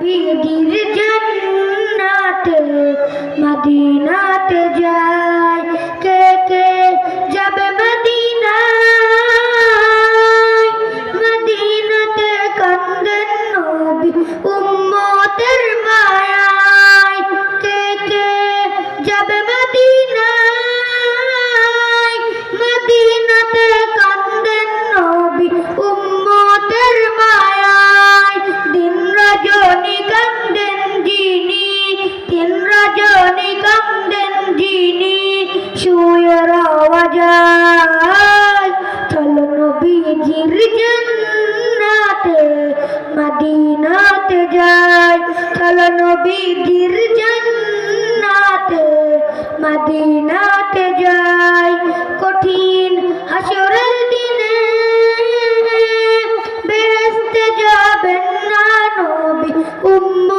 নবীজির জান্নাতে মদিনাতে যায় কে কে যাবে মদিনায় মদিনাতে কান্দেন নবী উম্মতের মায়ায় কে কে যাবে মদিনায় মদিনাতে কান্দেন নবী উম্মতের মায়ায় দিন রজনী কান্দেন যিনি দিন রজনী কান্দেন যিনি শুয়ে রওয়া যায় চলো নবীজির জান্নাতে মদিনাতে যায় চলো নবীজির জান্নাতে মদিনাতে যায় কঠিন হাসরের দিনে বেহেশতে যাবেন না নবী উম্মত